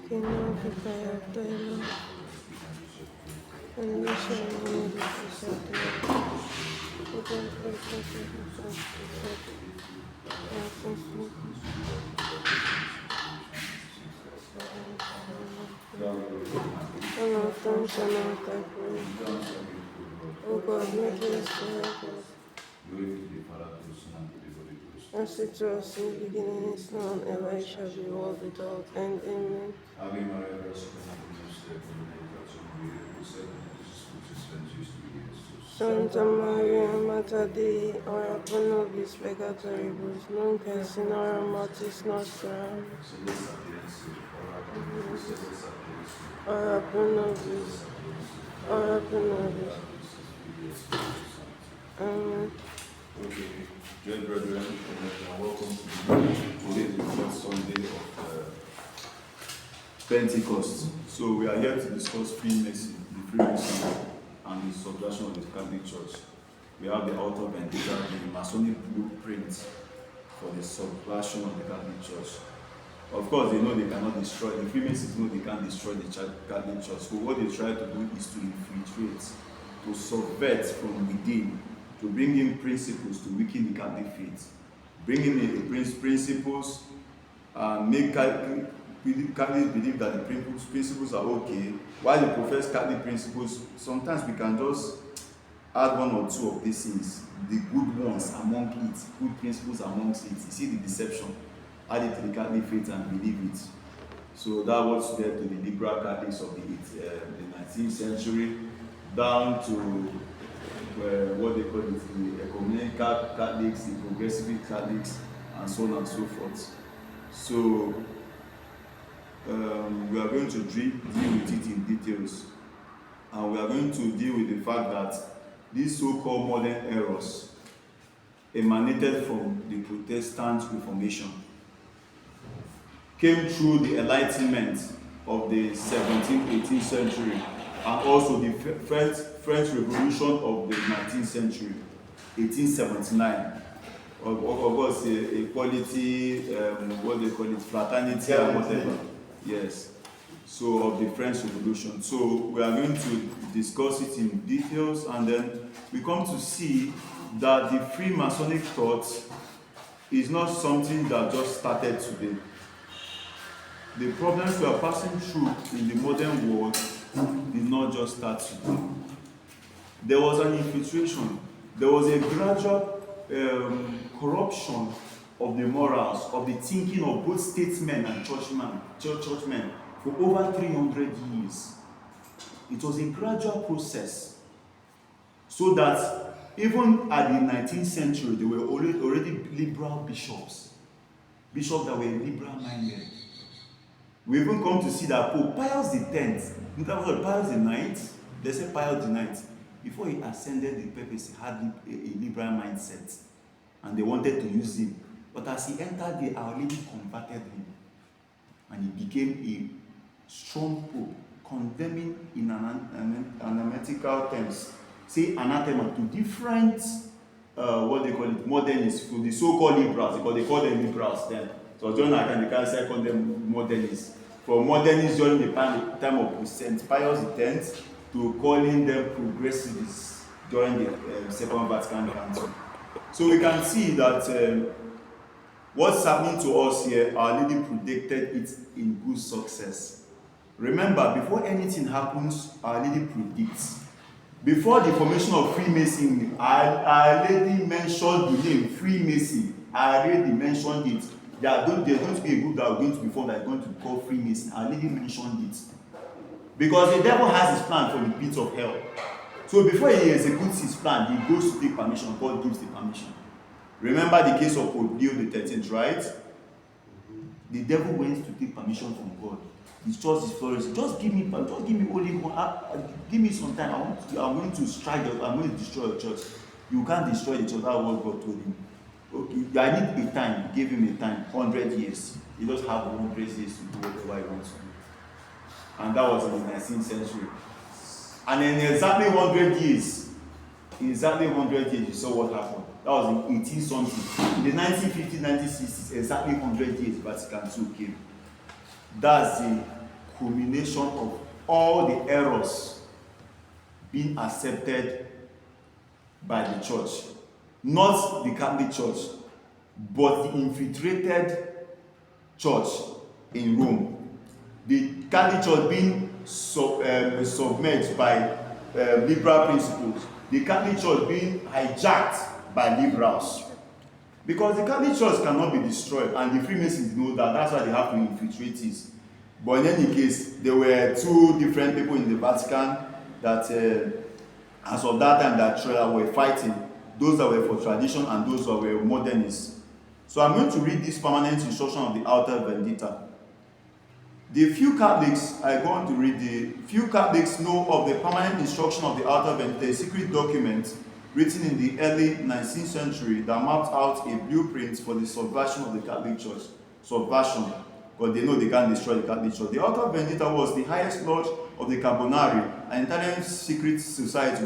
cannot prepare of thy love, and we shall know the peace of the Lord. O God, help us to be faithful, help us to all our thanks and all thy praise. O God, make us to help us. As it was in the beginning, is now, and ever it shall be, world without end. Amen. Santa Maria, Mater Dei, ora pro nobis peccatoribus, nunc et in hora mortis nostra. Ora pro nobis, ora pro nobis. Amen. Dear brethren, welcome to today, the first Sunday of Pentecost. So we are here to discuss Freemasonry, and the subversion of the Catholic Church. We have the author of the Masonic blueprint for the subversion of the Catholic Church. Of course, they know they cannot destroy, the Freemasons know they can't destroy the Catholic Church. So what they try to do is to infiltrate, to subvert from within, to bring in principles to weaken the Catholic faith, bring in the principles, make Catholics believe that the principles are okay, while they profess Catholic principles. Sometimes we can just add one or two of these things, the good ones among it, good principles amongst it. You see the deception, add it to the Catholic faith and believe it. So that was led to the liberal Catholics of the 19th century, down to what they call it, the ecumenical Catholics, the progressive Catholics, and so on and so forth. So we are going to deal with it in details, and we are going to deal with the fact that these so-called modern errors emanated from the Protestant Reformation, came through the Enlightenment of the 17th, 18th century, and also the French Revolution of the 19th century, 1879. Of course, equality, what they call it, fraternity, or whatever. Yes. So of the French Revolution. So we are going to discuss it in details, and then we come to see that the Freemasonic thought is not something that just started today. The problems we are passing through in the modern world did not just start today. There was an infiltration. There was a gradual corruption of the morals, of the thinking of both statesmen and churchmen for over 300 years. It was a gradual process, so that even at the 19th century, there were already liberal bishops that were liberal-minded. We even come to see that Pope Pius X, in terms of Pius IX, they say Pius IX, before he ascended the papacy, had a liberal mindset, and they wanted to use him. But as he entered, they already converted him, and he became a strong pope, condemning in anathematical terms, say anathema to different, what they call it, modernists, to the so-called liberals, because they call them liberals then. So during that time, they can't say call them modernists. From modernists during the time of St. Pius X to calling them progressivists during the Second Vatican Council. So we can see that what's happening to us here, Our Lady predicted it in good success. Remember, before anything happens, Our Lady predicts. Before the formation of Freemasonry, Our Lady mentioned the name Freemason. I already mentioned it. There's going to be a group that are going to be formed that are going to be called Freemason. Our Lady mentioned it. Because the devil has his plan for the pit of hell. So before he executes his plan, he goes to take permission. God gives the permission. Remember the case of Pope Leo XIII, right? The devil went to take permission from God. His church is flourishing. Just give me only one. Give me some time. I'm going to strike. I'm going to destroy your church. You can't destroy the church. That's what God told him. Okay, I need a time. Give him a time. 100 years. He just have 100 years to do whatever he wants to do. And that was in the 19th century. And in exactly 100 years, you saw what happened. That was in 18 something. In the 1950s, 1960s, exactly 100 years, Vatican II came. That's the culmination of all the errors being accepted by the church. Not the Catholic Church, but the infiltrated church in Rome. The Catholic Church being submerged by liberal principles. The Catholic Church being hijacked by liberals. Because the Catholic Church cannot be destroyed, and the Freemasons know that. That's why they have to infiltrate it. But in any case, there were two different people in the Vatican that, as of that time, that were fighting. Those that were for tradition and those that were modernists. So I'm going to read this permanent instruction of the Alta Vendita. The few Catholics know of the permanent instruction of the Alta Vendita, a secret document written in the early 19th century that mapped out a blueprint for the subversion of the Catholic Church. Subversion, because they know they can't destroy the Catholic Church. The Alta Vendita was the highest lodge of the Carbonari, an Italian secret society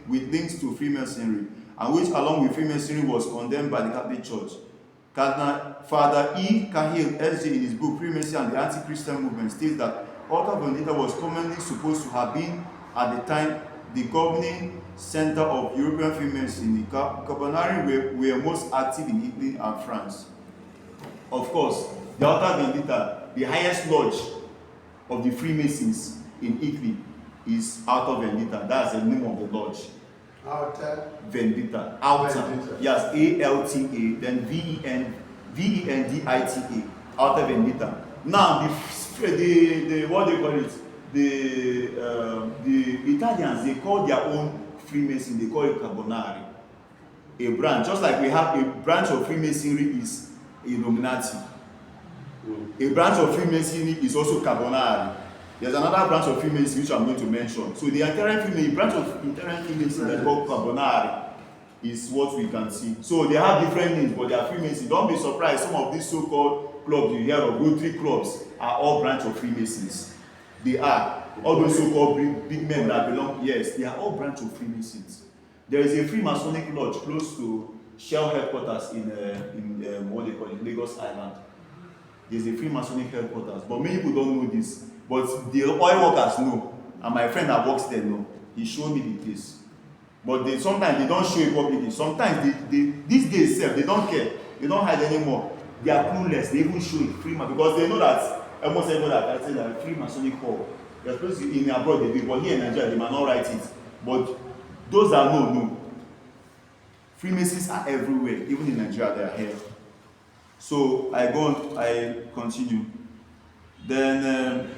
with links to Freemasonry, and which, along with Freemasonry, was condemned by the Catholic Church. Father E. Cahill, SJ, in his book Freemasonry and the Anti-Christian Movement, states that Alta Vendita was commonly supposed to have been, at the time, the governing center of European Freemasonry. The Carbonari were most active in Italy and France. Of course, the Alta Vendita, the highest lodge of the Freemasons in Italy, is Alta Vendita. That's the name of the lodge. Alta Vendita. Alta. Yes, A-L-T-A, then V-E-N-D-I-T-A. Alta Vendita. Now, the what do you call it? The Italians, they call their own Freemason, they call it Carbonari. A branch, just like we have a branch of Freemasonry is Illuminati. A branch of Freemasonry is also Carbonari. There's another branch of Freemasonry which I'm going to mention. So the branch of Italian Freemasonry that's called Carbonari is what we can see. So they have different names, but they are Freemasons. Don't be surprised, some of these so-called clubs you hear of, Rotary clubs, are all branch of Freemasons. They are. All those so-called big men that belong, yes, they are all branch of Freemasons. There is a Freemasonic lodge close to Shell headquarters in what they call it, Lagos Island. There's a Freemasonic headquarters, but many people don't know this. But the oil workers know, and my friend that works there know. He showed me the place. But sometimes they don't show it publicly. Sometimes these days they don't care. They don't hide anymore. They are clueless. They even show it because they know that almost everyone that can say that Freemasonic hall. They're supposed to in abroad they do, but here in Nigeria they might not write it. But those that know. Freemasons are everywhere, even in Nigeria they are here. So I continue. Then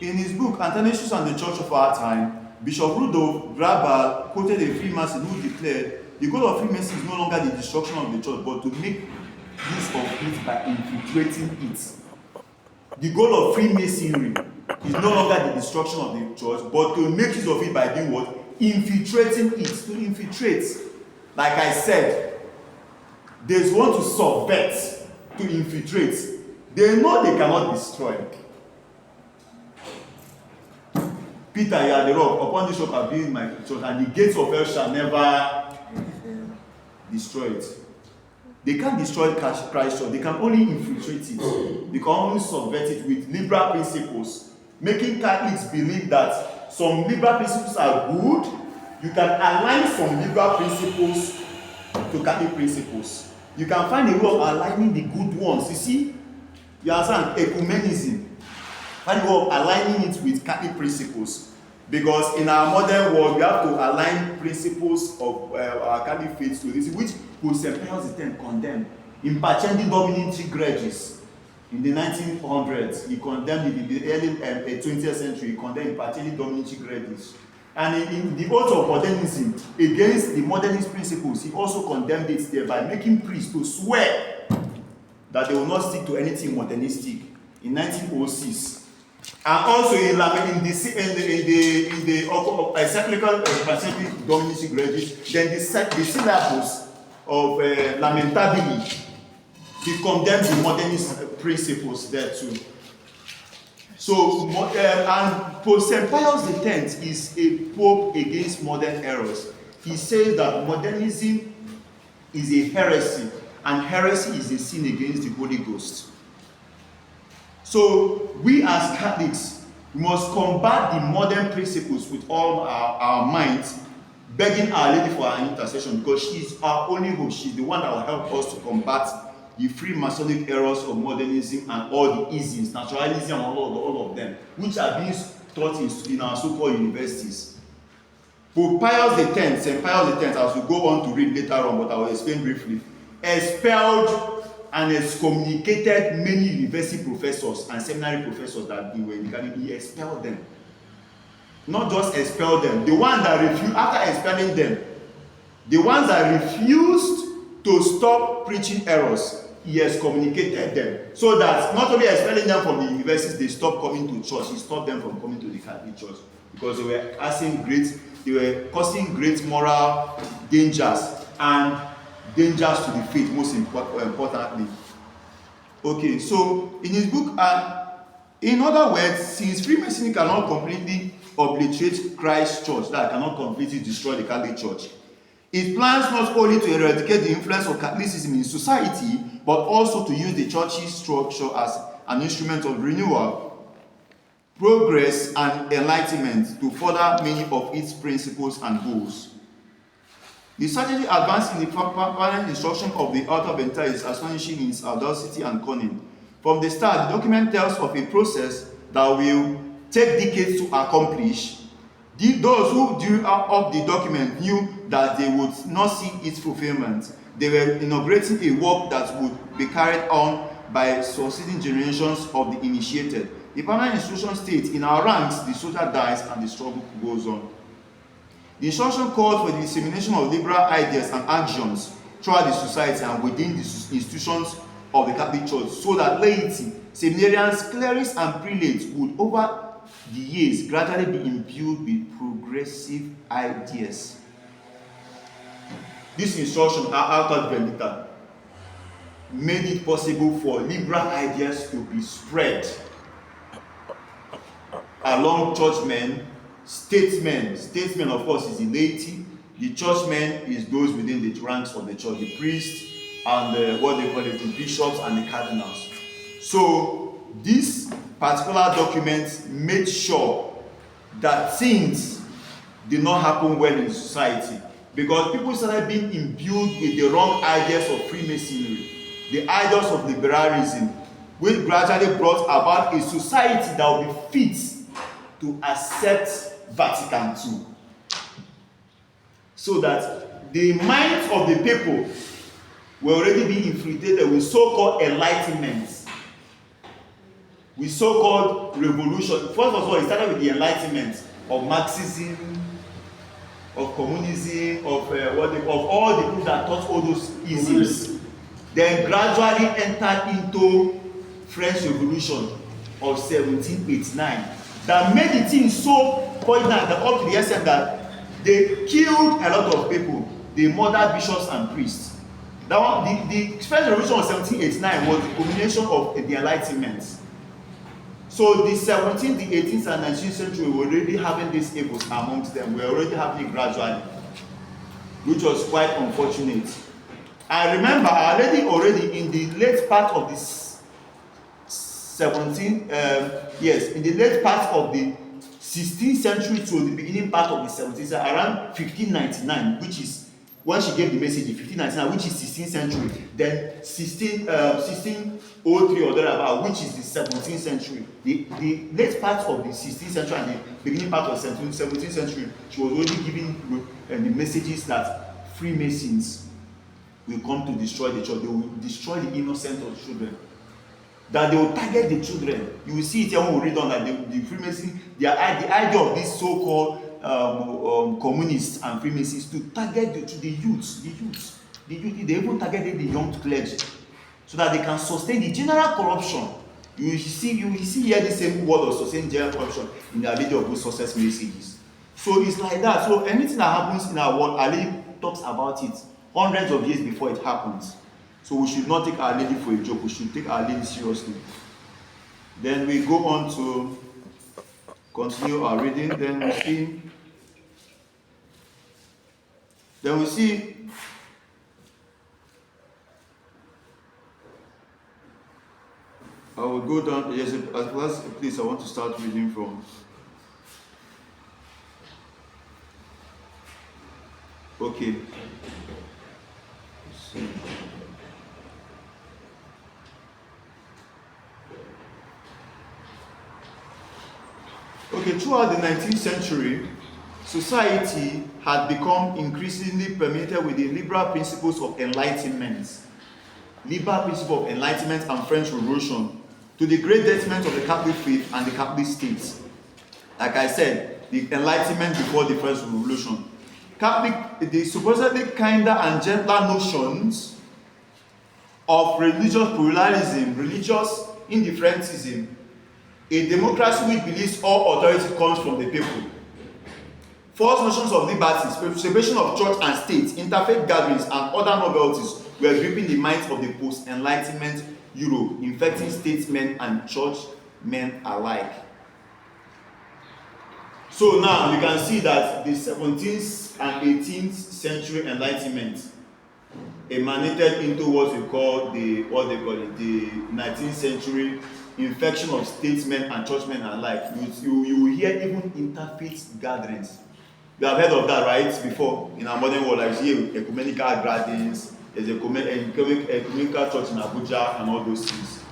in his book Athanasius and the Church of Our Time, Bishop Rudolf Grabal quoted a Freemason who declared the goal of Freemasonry is no longer the destruction of the church, but to make use of it by infiltrating it. The goal of Freemasonry is no longer the destruction of the church, but to make use of it by doing what? Infiltrating it. To infiltrate. Like I said, they want to subvert, to infiltrate. They know they cannot destroy. Peter, you are the rock. Upon this rock I build my church, and the gates of hell shall never destroy it. They can't destroy Christ church. They can only infiltrate it. They can only subvert it with liberal principles, making Catholics believe that some liberal principles are good. You can align some liberal principles to Catholic principles. You can find a way of aligning the good ones. You see, you understand ecumenism. Find a way of aligning it with Catholic principles. Because in our modern world, we have to align principles of our Catholic faith to this, which St. Pius X condemned. In Pacendi Dominici Gregis, in the 1900s, he condemned it. In the early 20th century, he condemned Pacendi Dominici Gregis. And in the oath of modernism, against the modernist principles, he also condemned it there by making priests to swear that they will not stick to anything modernistic in 1906. And also in the encyclical Pacendi Dominici Gregis, then the syllabus of Lamentabili, he condemned the modernist principles there too. So, and Pope St. Pius X is a pope against modern errors. He says that modernism is a heresy, and heresy is a sin against the Holy Ghost. So, we as Catholics, We must combat the modern principles with all our might, begging Our Lady for our intercession, because she is our only hope. She is the one that will help us to combat the Freemasonic errors of modernism and all the isms, naturalism, and all of them, which are being taught in our so-called universities. Pope Pius X, St. Pius X, as we go on to read later on, but I will explain briefly, expelled and excommunicated many university professors and seminary professors that were in the academy. He expelled them. Not just expelled them, the ones that refused, after expelling them, the ones that refused to stop preaching errors, he excommunicated them. So that not only expelling them from the universities, they stopped coming to church. He stopped them from coming to the Catholic Church, because they were causing great moral dangers and dangers to the faith, most importantly. Okay, so in his book, in other words, since Freemasonry cannot completely obliterate Christ's church, that cannot completely destroy the Catholic Church, it plans not only to eradicate the influence of Catholicism in society, but also to use the church's structure as an instrument of renewal, progress, and enlightenment to further many of its principles and goals. The strategy advanced in the permanent instruction of the author of entire is astonishing in its audacity and cunning. From the start, the document tells of a process that will take decades to accomplish. Those who drew up the document knew that they would not see its fulfillment. They were inaugurating a work that would be carried on by succeeding generations of the initiated. The permanent instruction states, in our ranks, the soldier dies and the struggle goes on. The instruction called for the dissemination of liberal ideas and actions throughout the society and within the institutions of the Catholic Church, so that laity, seminarians, clerics, and prelates would, over the years, gradually be imbued with progressive ideas. This instruction, Alta Vendita, made it possible for liberal ideas to be spread along churchmen, statesmen. Statesmen, of course, is the laity. The churchmen is those within the ranks of the church, the priests and what they call it, the bishops and the cardinals. So this particular document made sure that things did not happen well in society, because people started being imbued with the wrong ideas of Freemasonry, the ideas of liberalism, which gradually brought about a society that will be fit to accept Vatican II, so that the minds of the people were already being infiltrated with so-called enlightenment, with so-called revolution. First of all, it started with the enlightenment of Marxism, of communism, of all the people that taught all those isms. Then gradually entered into French Revolution of 1789, that made the thing so poignant that up to the extent that they killed a lot of people. They murdered bishops and priests. That one, the French Revolution of 1789 was the culmination of the Enlightenment. So the 17th, the 18th, and 19th century were already having these evils amongst them. We were already having it gradually, which was quite unfortunate. I remember Our Lady already in the late part of this 17th, in the late part of the 16th century to the beginning part of the 17th century, around 1599, which is when she gave the message in 1599, which is 16th century, then 1603 or thereabout, which is the 17th century. The late part of the 16th century and the beginning part of the 17th century, she was already giving the messages that Freemasons will come to destroy the church. They will destroy the innocent of children. That they will target the children. You will see it here when we read on that the Freemasons, the idea of these so-called communists and Freemasons to target the youth. They even targeted the young clergy, so that they can sustain the general corruption. You will see here the same word of sustaining general corruption in the Lady of Good Success messages. So it's like that. So anything that happens in our world, Our Lady talks about it hundreds of years before it happens. So we should not take Our Lady for a joke. We should take Our Lady seriously. Then we go on to continue our reading. Then we see I will go down. Yes, at first, please, I want to start reading from. Okay. Okay, throughout the 19th century, society had become increasingly permeated with the liberal principles of enlightenment. Liberal principle of enlightenment and French Revolution, to the great detriment of the Catholic faith and the Catholic state. Like I said, the enlightenment before the French Revolution. The supposedly kinder and gentler notions of religious pluralism, religious indifferentism, a democracy which believes all authority comes from the people. False notions of liberty, separation of church and state, interfaith gatherings, and other novelties were gripping the minds of the post-Enlightenment Europe, infecting statesmen and churchmen alike. So now you can see that the 17th and 18th century Enlightenment emanated into what they call the 19th century infection of statesmen and churchmen alike. You will hear even interfaith gatherings. You have heard of that, right? Before in our modern world, like here ecumenical gatherings, there's a ecumenical church in Abuja and all those things.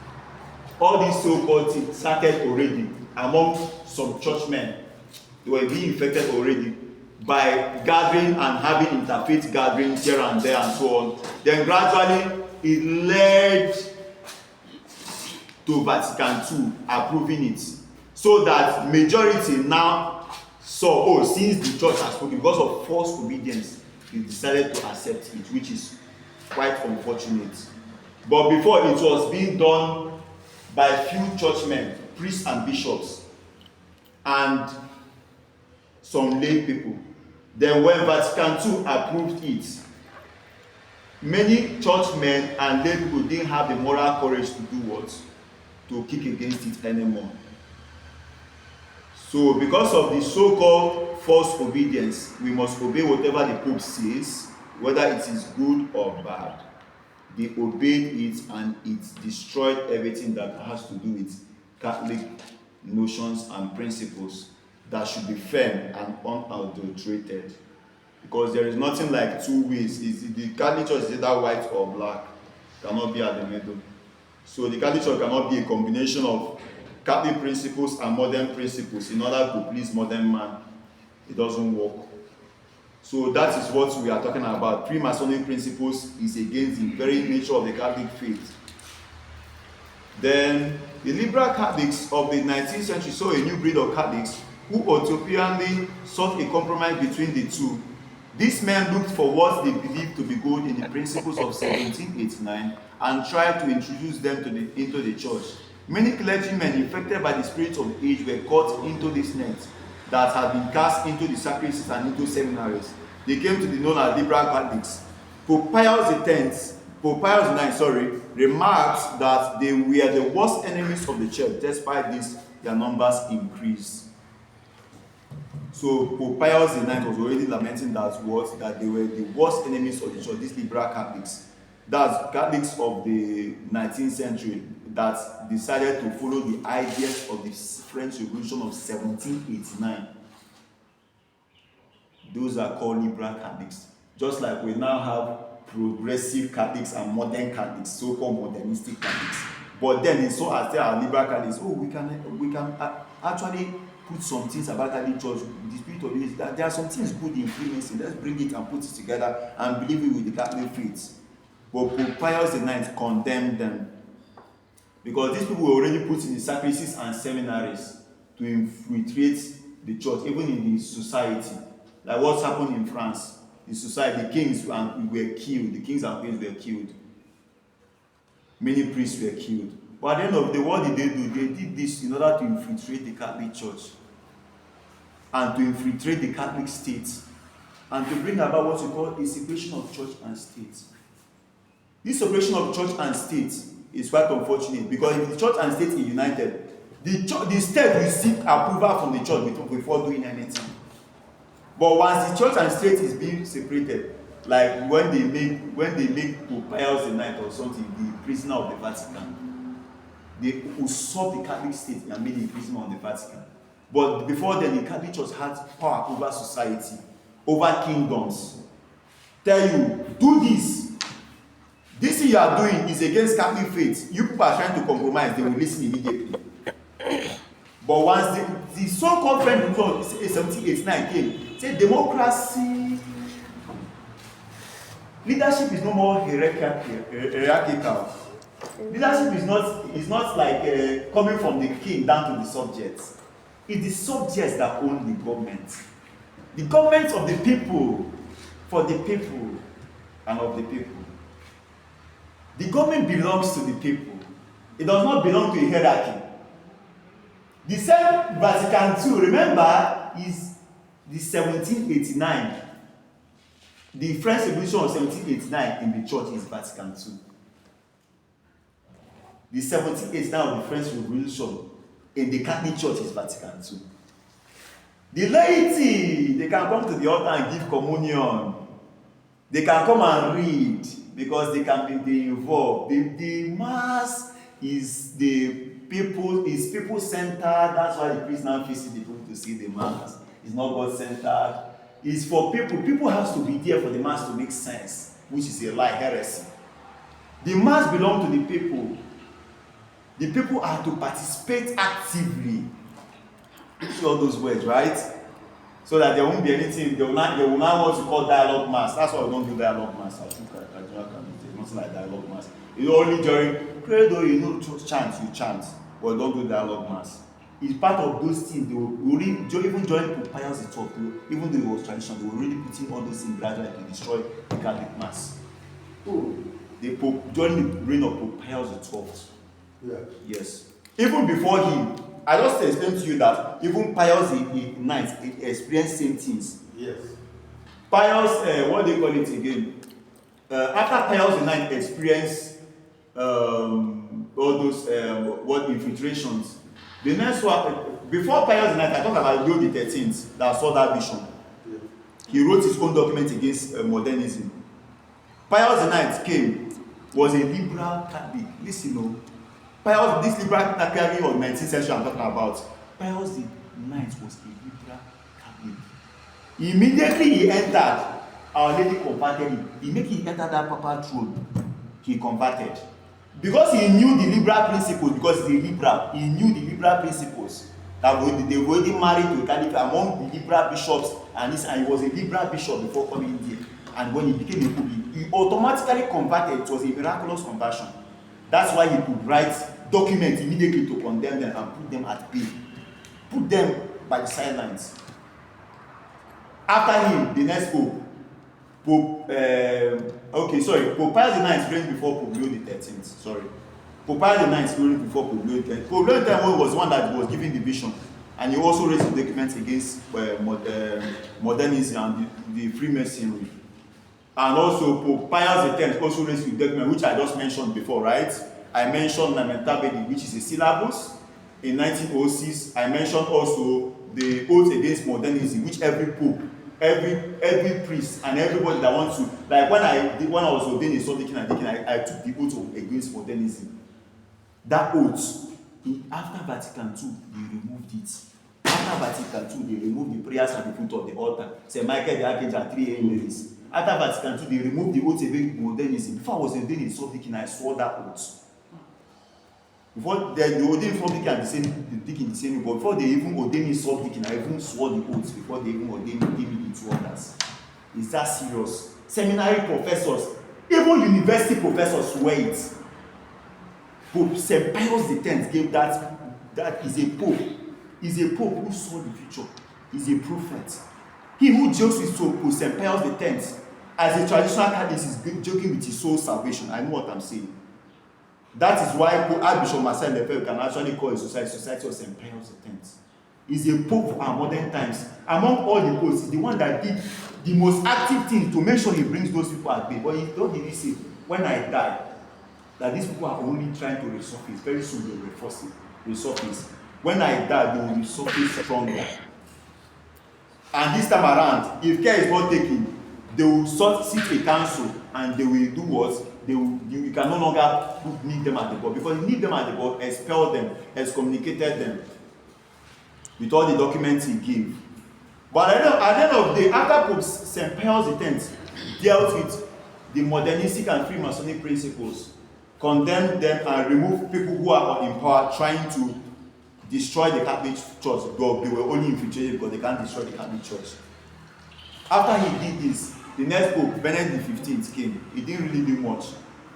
All these so-called things started already among some churchmen. They were being infected already by gathering and having interfaith gatherings here and there and so on. Then gradually it led to Vatican II approving it, so that majority now saw, since the church has spoken, because of false obedience, they decided to accept it, which is quite unfortunate. But before, it was being done by few churchmen, priests and bishops, and some lay people. Then when Vatican II approved it, many churchmen and lay people didn't have the moral courage to do what? To kick against it anymore. So because of the so-called false obedience, we must obey whatever the Pope says, whether it is good or bad. They obeyed it, and it destroyed everything that has to do with Catholic notions and principles that should be firm and unadulterated. Because there is nothing like two ways. The Catholic Church is either white or black. It cannot be at the middle. So the Catholic Church cannot be a combination of Catholic principles and modern principles in order to please modern man. It doesn't work. So that is what we are talking about. Freemasonic principles is against the very nature of the Catholic faith. Then the liberal Catholics of the 19th century saw a new breed of Catholics who utopianly sought a compromise between the two. These men looked for what they believed to be good in the principles of 1789 and tried to introduce them into the church. Many clergymen infected by the spirit of the age were caught into this net that had been cast into the sacristies and into seminaries. They came to be known as liberal Catholics. Pope Pius IX, remarked that they were the worst enemies of the church. Despite this, their numbers increased. So Pope Pius IX was already lamenting that they were the worst enemies of the church, these liberal Catholics. That's Catholics of the 19th century that decided to follow the ideas of the French Revolution of 1789. Those are called liberal Catholics. Just like we now have progressive Catholics and modern Catholics, so-called modernistic Catholics. But then it's so as there are liberal Catholics, we can actually put some things about Catholic Church, the spirit of it, that there are some things good in Freemasonry. Let's bring it and put it together and believe it with the Catholic faith. But Pope Pius IX condemned them because these people were already put in the sacristies and seminaries to infiltrate the church, even in the society. Like what's happened in France, the society, the kings were killed, the kings and queens were killed. Many priests were killed. But at the end of the day, what did they do? They did this in order to infiltrate the Catholic Church and to infiltrate the Catholic state and to bring about what we call a separation of church and state. This separation of church and state is quite unfortunate because if the church and state are united, the state will seek approval from the church before doing anything. But once the church and state is being separated, like when they make Pope Pius IX or something the prisoner of the Vatican, They usurped the Catholic state and made it imprisonment on the Vatican. But before then, the Catholic Church had power over society, over kingdoms. Tell you, do this. This thing you are doing is against Catholic faith. You people are trying to compromise, they will listen immediately. But once the so-called French Revolution 1789 came, said democracy, leadership is no more hierarchical. Leadership is not like coming from the king down to the subjects. It's the subjects that own the government. The government of the people, for the people, and of the people. The government belongs to the people. It does not belong to a hierarchy. The same Vatican II, remember, is the 1789. The French Revolution of 1789 in the church is Vatican II. The 1789 of the French Revolution in the Catholic Church is Vatican II. The laity, they can come to the altar and give communion. They can come and read because they can be involved. The mass is people-centered. That's why the priest now faces the people to see the mass. It's not God-centered. It's for people. People have to be there for the mass to make sense, which is a lie, heresy. The mass belongs to the people. The people are to participate actively. See all those words, right? So that there won't be anything. They will not want to call dialogue mass. That's why we don't do dialogue mass. I think nothing like dialogue mass. You only during credo, chant, you chant, but don't do dialogue mass. It's part of those things. They will even join Pope Pius XII, even though it was tradition, they were really putting all those things gradually to destroy the Catholic mass. The Pope joined the reign of Pope Pius XII. Yeah. Yes. Even before him, I just explained to you that even Pius IX experienced same things. Yes. Pius, what do you call it again? After Pius IX experienced all those infiltrations, the next one, before Pius IX, I talked about Leo the 13th that saw that vision. Yeah. He wrote his own document against modernism. Pius IX came, was a liberal Catholic. Listen, Pius, this liberal Catholic of 19th century I'm talking about, Pius IX was a liberal Catholic. Immediately he entered, Our Lady converted him. Immediately he entered that papal throne, he converted. Because he knew the liberal principles, because he's a liberal, he knew the liberal principles that they were already married to a Catholic among the liberal bishops, and he was a liberal bishop before coming here. And when he became a pope, he automatically converted. It was a miraculous conversion. That's why he could write documents immediately to condemn them and put them at bay. Put them by the sidelines. After him, the next pope, Pope Pius IX reigned before Pope Leo the 13th. Sorry. Pope Pius IX reigned before Pope Leo the 13th. Pope Leo the 13th was one that was giving the vision, and he also raised the documents against modernism and the Freemasonry. And also Pope Pius X also raised the document which I just mentioned before, right? I mentioned Lamentably, which is a syllabus in 1906. I mentioned also the oath against modernism, which every pope, every priest, and everybody that wants to, like when I was ordained a sub-deacon and deacon, I took the oath against modernism. That oath, after Vatican II, they removed it. After Vatican II, they removed the prayers at the foot of the altar. St. Michael the Archangel and 3 Marys. After Vatican II, they removed the oath against modernism. Before I was ordained a sub-deacon, I swore that oath. Before they ordained sub-deacon and the same, but before they even ordained me sub-deacon, I even swore the oath before they even ordained me into others. Is that serious? Seminary professors, even university professors swear it. Pope St. Pius X gave that is a pope. Is a pope who saw the future. Is a prophet. He who jokes with Pope St. Pius X as a traditional Catholic is joking with his soul salvation. I know what I'm saying. That is why Archbishop Marcel Lefebvre can actually call a society of St. Pius X. He's a pope for our modern times. Among all the popes, he's the one that did the most active thing to make sure he brings those people at bay. But he don't really say, when I die, that these people are only trying to resurface. Very soon they will resurface. When I die, they will resurface stronger. And this time around, if care is not taken, they will sit a council and they will do what? you can no longer need them at the board, because you need them at the board, expel them, excommunicated them with all the documents he gave. But at the end of the day, after Pope St. Pius X dealt with the modernistic and Freemasonic principles, condemned them and removed people who are in power trying to destroy the Catholic Church. Though they were only infiltrated because they can't destroy the Catholic Church. After he did this, the next Pope, Benedict XV, came. He didn't really do much.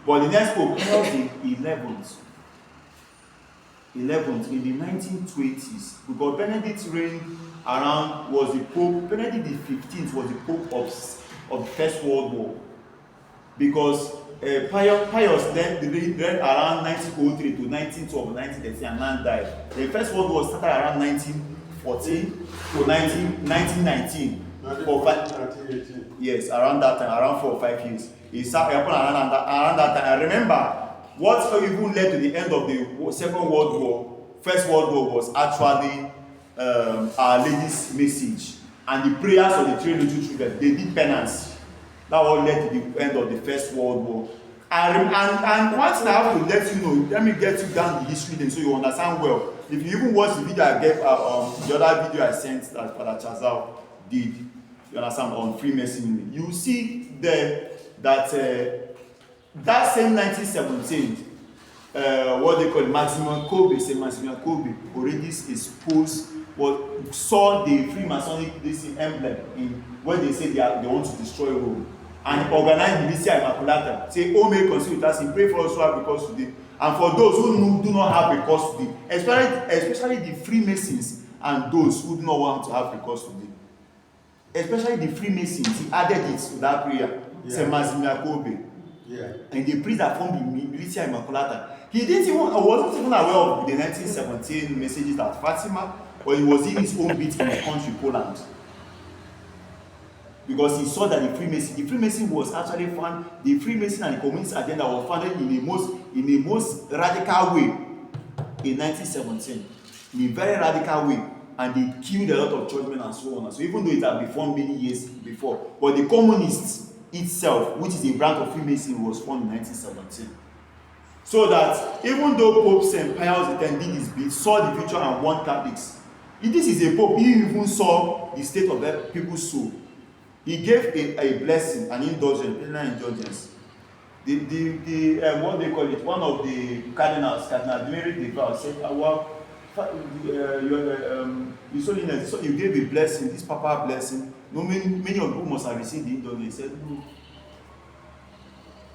But the next Pope, Pius the 11th in the 1920s, because Benedict reigned around, was the Pope, Benedict XV was the Pope of the First World War. Because Pius then reigned around 1903 to 1912, 1913, and then died. The First World War started around 1914 to 1919. 1918. Yes, around that time, around 4 or 5 years. It happened around that time. I remember what even led to the end of the Second World War, First World War, was actually Our Lady's message and the prayers of the 3 little children. They did penance. That all led to the end of the First World War. And one thing I have to let you know, let me get you down the history then so you understand well. If you even watch the video I gave, the other video I sent that Father Chazal did, you understand, on Freemasonry, you see there that that same 1917, what they call Maximum Kolbe, Saint Maximilian Kolbe, already exposed what saw the Freemasonic this emblem in when they say they want to destroy Rome, and organize Militia Immaculata, say, oh, may consider with us and pray for us who have recourse today, and for those who do not have recourse today, especially the Freemasons and those who do not want to have recourse today. Especially the Freemasons, he added it to that prayer, Saint Maximilian Kolbe. Yeah. And the priest that formed the Militia Immaculata. He wasn't even aware of the 1917 messages at Fatima, but he was in his own bit in his country, Poland. Because he saw that the Freemason was actually found, the Freemason and the communist agenda was founded in the most radical way in 1917. In a very radical way. And they killed a lot of churchmen and so on. So even though it had been formed many years before, but the communists itself, which is a branch of Freemason, was formed in 1917. So that even though Pope St. Pius X did his bit, saw the future and warned Catholics, this is a Pope, he even saw the state of the people's soul. He gave a blessing, an indulgence, personal indulgence. What they call it, one of the cardinals, Cardinal Mary de Val, said, His Holiness, so you gave a blessing, this papal blessing. No, many of you must have received the indulgence. He said,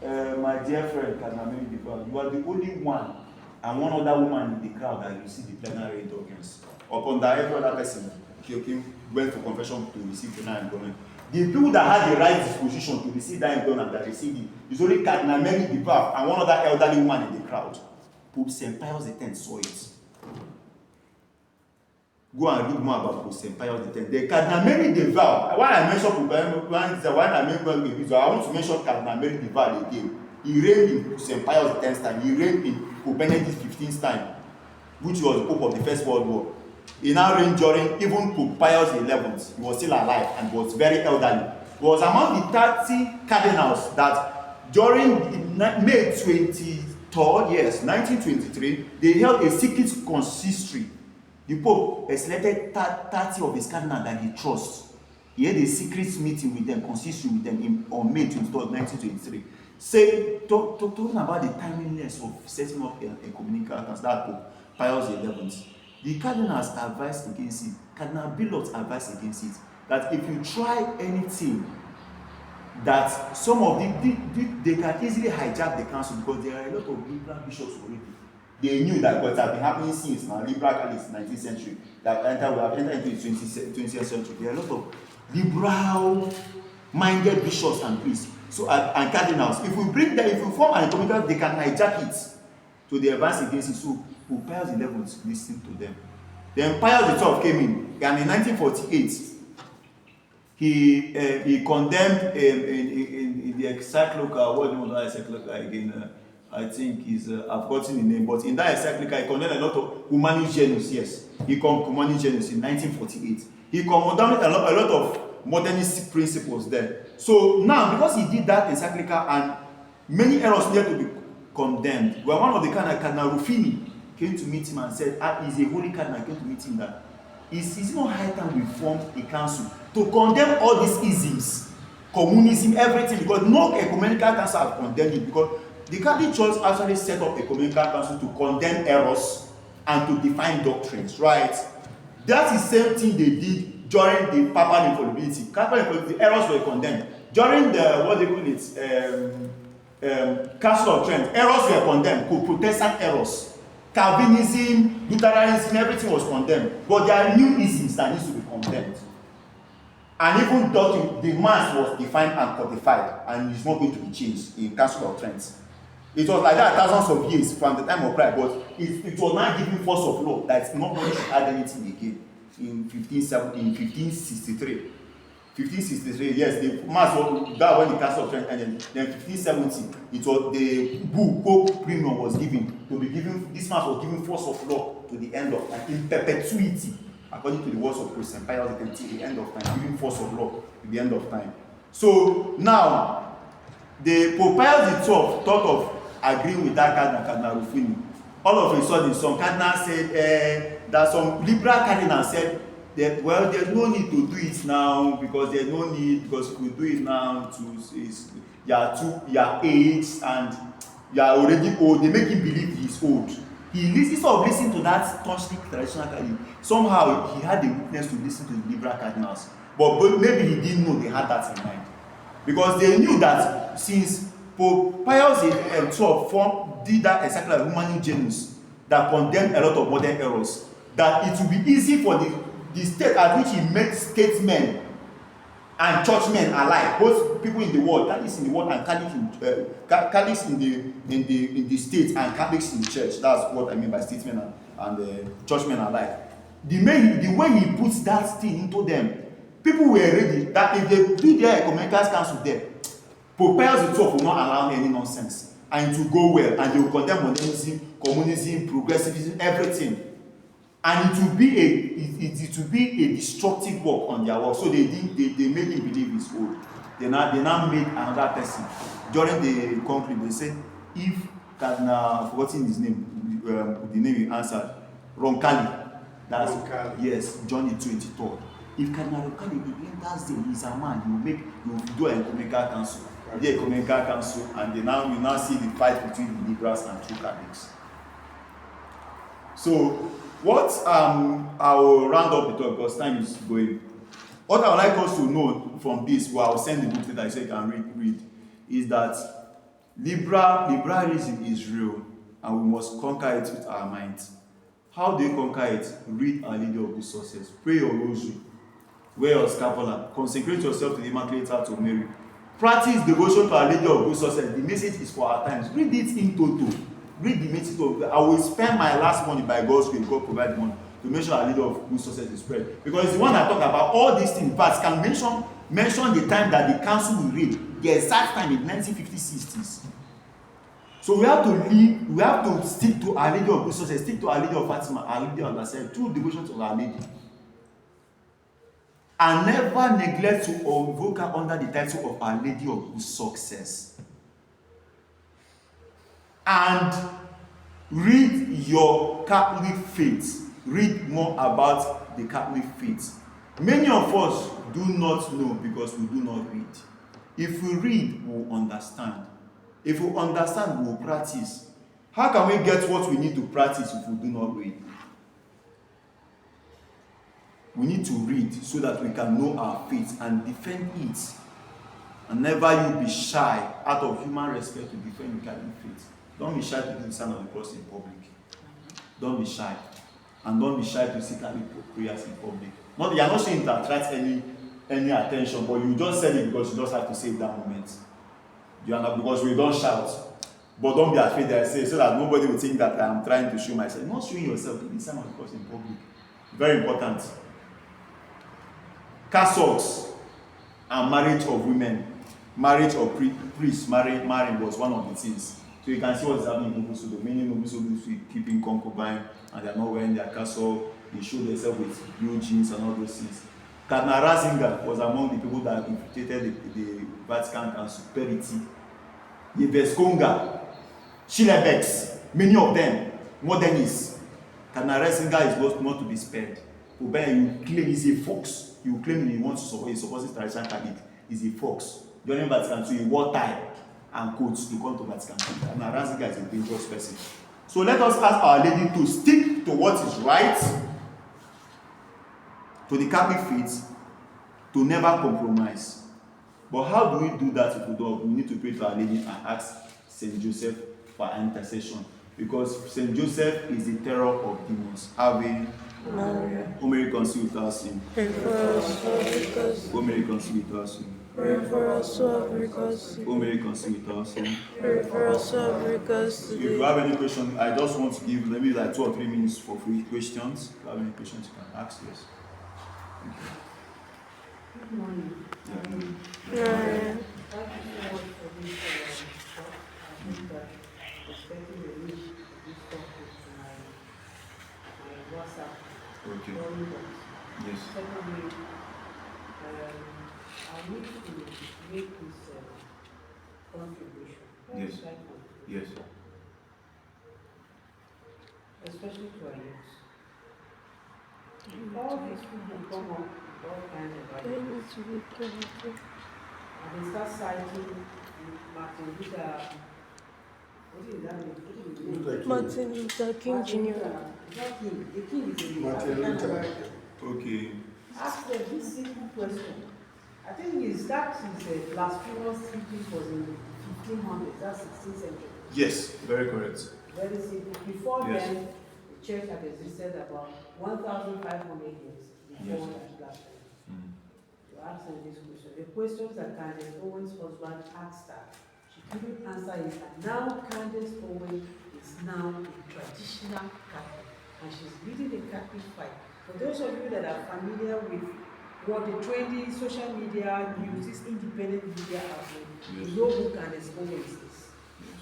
no, my dear friend, Cardinal Mary de Val, you are the only one and one other woman in the crowd that received the plenary indulgence. Upon that, every other person went for confession to receive plenary indulgence. The people that had the right disposition to receive that indulgence that received it is only Cardinal Mary de Val and one other elderly woman in the crowd. Pope St. Pius X saw it. Go and read more about Pope St. Pius X. The Cardinal Mary de Val, when I mention Pope, I want to mention Cardinal Mary de Val again. He reigned in St. Pius X's time. He reigned in Pope Benedict XV's time, which was the Pope of the First World War. He now reigned during even Pope Pius XI. He was still alive and was very elderly. He was among the 30 cardinals that during May 23rd, yes, 1923, they held a secret consistory. The Pope selected 30 of his cardinals that he trusts. He had a secret meeting with them, consistory with them on May 23rd, 1923. Talking about the timeliness of setting up a communication as that Pope Pius XI. The cardinals advised against it. Cardinal Billot advised against it. That if you try anything, that some of they can easily hijack the council, because there are a lot of liberal bishops already. They knew that what had been happening since now, liberal Catholics, 19th century, that we have entered into the 20th century. There are a lot of liberal-minded bishops and priests, so and cardinals. If we bring them, if we form an community, they can hijack it to the advance against it. So Pope Pius XI listened to them. Then Pius XII came in, and in 1948, he condemned in the encyclical, what do you want to encyclical again? I think is I've forgotten the name, but in that encyclical, he condemned a lot of Humanus Genus. Yes, he condemned Humanus Genus in 1948. He condemned a lot of modernist principles there. So now, because he did that encyclical and Many errors needed to be condemned. Well, one of the Cardinal Ruffini came to meet him and said, he's a holy cardinal, came to meet him that is it not high time we form a council to condemn all these isms, communism, everything, because no ecumenical council have condemned it, because the Catholic Church actually set up a ecumenical council to condemn errors and to define doctrines, right? That's the same thing they did during the papal infallibility. Papal infallibility, errors were condemned. During the, what they call it, Council of Trent, errors were condemned, Protestant errors. Calvinism, Lutheranism, everything was condemned. But there are new isms that needs to be condemned. And even doctrine, the mass was defined and codified, and it's not going to be changed in Council of Trent. It was like that thousands of years from the time of Christ, but it was not giving force of law that nobody should add anything again in 1563. 1563, yes, the mass was that when the Council of Trent ended. Then 1570, it was the bull Pope Premium was given to be given. This mass was given force of law to the end of time in perpetuity, according to the words of St. Pius X, the end of time, giving force of law to the end of time. So now, the Pope Pius XII thought of agreeing with that Cardinal Ruffini. All of a sudden, some cardinals said that some liberal cardinals said that, well, there's no need to do it now, because there's no need, because if we do it now, you are aged and you are already old. They make him believe he's old. Instead of listening to that staunchly traditional cardinal, somehow he had the weakness to listen to the liberal cardinals. But maybe he didn't know they had that in mind, because they knew that since Pope Pius XII did that encyclical Humani Genus that condemned a lot of modern errors, that it would be easy for the state at which he made statesmen and churchmen alike, both people in the world, Catholics in the world and Catholics in the state and Catholics in the church. That's what I mean by statesmen and churchmen alike. The way he puts that thing into them, people were ready that if they do their ecumenical council there, Pope Pius XII will not allow any nonsense, and it will go well, and they will condemn modernism, communism, progressivism, everything, and it will be a destructive work on their work. So they made him believe he's old. They now made another person during the conclave. They said if Cardinal, forgotten his name, the name he answered, Roncalli. That's Roncalli. Yes, John the 23rd. If Cardinal Roncalli enters there, he's a man. He will do an ecumenical council. The ecumenical council, and you now see the fight between the liberals and true Catholics. So what I will round up the talk because time is going. What I would like us to know from this, well, I'll send the book that I say you can read, is that liberalism is real, and we must conquer it with our minds. How do you conquer it? Read Our Lady of Good Success, pray your rosary, wear your scapular, consecrate yourself to the Immaculate Heart of Mary. Practice devotion to Our Lady of Good Success. The message is for our times. Read it in total. Read the message of I will spend my last money by God's grace. God provide money to make sure Our Lady of Good Success is spread. Because it's the one that talk about all these things. But can mention the time that the council will read, the exact time in 1950s, 60s. So we have to stick to Our Lady of Good Success, stick to Our Lady of Fatima, Our Lady of Lassette, through devotion to Our Lady. And never neglect to invoke her under the title of Our Lady of Good Success. And read your Catholic faith. Read more about the Catholic faith. Many of us do not know because we do not read. If we read, we will understand. If we understand, we will practice. How can we get what we need to practice if we do not read? We need to read so that we can know our faith and defend it. And never you be shy out of human respect to defend your Catholic faith. Don't be shy to do the sign of the cross in public. Don't be shy. And don't be shy to seek Catholic prayers in public. You are not saying that attract any attention, but you just said it because you just have to save that moment. You are not, because we don't shout. But don't be afraid that I say, so that nobody will think that I am trying to show myself. Not showing yourself, do the sign of the cross in public. Very important. Cassocks and marriage of women, marriage of priests marrying was one of the things. So you can see what's happening in Nobusodo. Many Nobusodos keeping concubine and they are not wearing their cassock. They show themselves with blue jeans and all those things. Cardinal Ratzinger was among the people that infiltrated the Vatican Council, Perity. Yeveskonga, Shilebex, many of them, modernists. Kanaresinga is not to be spared. Obey, you claim he's a fox. You claim he wants to support, he supports traditional Catholic. He's a fox. During Vatican II, he wore tie and coats to come to Vatican II. Kanaresinga is a dangerous person. So let us ask Our Lady to stick to what is right, to the Catholic faith, to never compromise. But how do we do that if we don't? We need to pray to Our Lady and ask Saint Joseph for intercession. Because Saint Joseph is the terror of demons. Having whom may reconcile with our sin. Pray for us, because Whom may reconcile with our sin. pray for us, because Whom may reconcile with our sin. pray for us, because If you have any question, I just want to give maybe like 2 or 3 minutes for free questions. If you have any questions, you can ask. Yes. Thank you. Good morning. Yeah. Thank you so much for this talk. I think that respecting the wish of this talk is my WhatsApp. Okay. Yes. Secondly, I need to make this contribution. Yes. Slight contribution, Yes. especially to our youth. All these people come up with all kinds of They ideas. need to be careful. And they start citing Martin Luther. What is that name? Martin Luther King Jr. It's not King. The King is a Martin African Luther. American. Okay. Ask them this simple question. I think his blasphemous teaching was in the 1500s, that's 16th century. Yes. Very correct. Very simple. Before Yes. then, the church had existed about 1,500 years before Yes. that blasphemy. Mm. You ask them this question. The questions that Candace Owens' husband asked her, she couldn't answer it. And now Candace Owens is now a traditional Catholic, and she's leading the Catholic fight. For those of you that are familiar with what the trendy social media news, this independent media outlet, Yes. you know who Candace Owens is. Yes.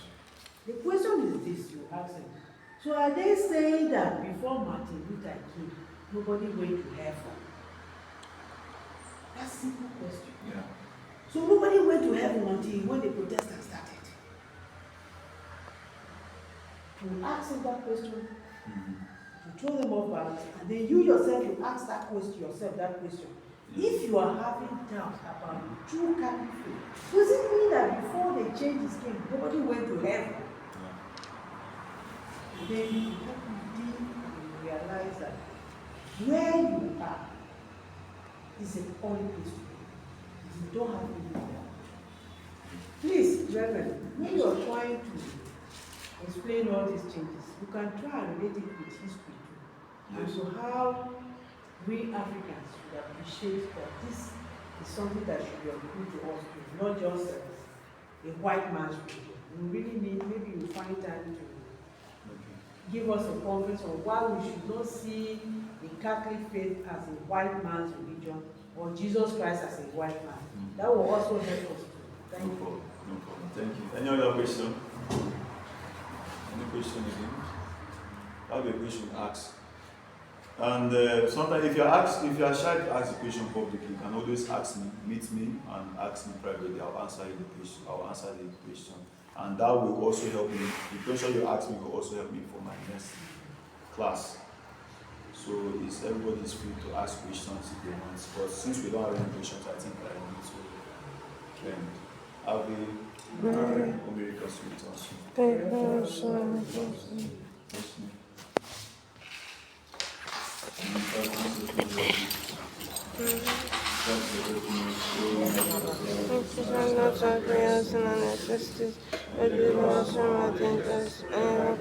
The question is this, you ask them. So are they saying that before Martin Luther King, nobody went to heaven? That's a simple question. Yeah. So nobody went to heaven until when the Protestants started. You ask them that question, Mm-hmm. you throw them off balance, and then you yourself, you ask that question that question. If you are having doubt about the true Catholic faith, does it mean that before they changed the skin, nobody went to heaven? And then you have to deep and realize that where you are is a holy place to be. You don't have to do that. Please, Reverend, when you are trying to explain all these changes, you can try and relate it with history too. And so how we Africans should appreciate that this is something that should be applied to us too, not just a white man's religion. We really need, maybe you find time to give us a conference on why we should not see the Catholic faith as a white man's religion or Jesus Christ as a white man. That will also help us too. Thank you. No problem. Thank you. Any other question? Any question again? That would be a question to ask. And sometimes if you are shy to ask the question publicly, you can always ask me, meet me and ask me privately. I'll answer the question. And that will also help me. The question you ask me will also help me for my next class. So everybody is free to ask questions if they want. But since we don't have any questions, I think I need to end. Have a America sweet also. Pray for us, not our prayers and our necessities, but deliver us from our dangers, and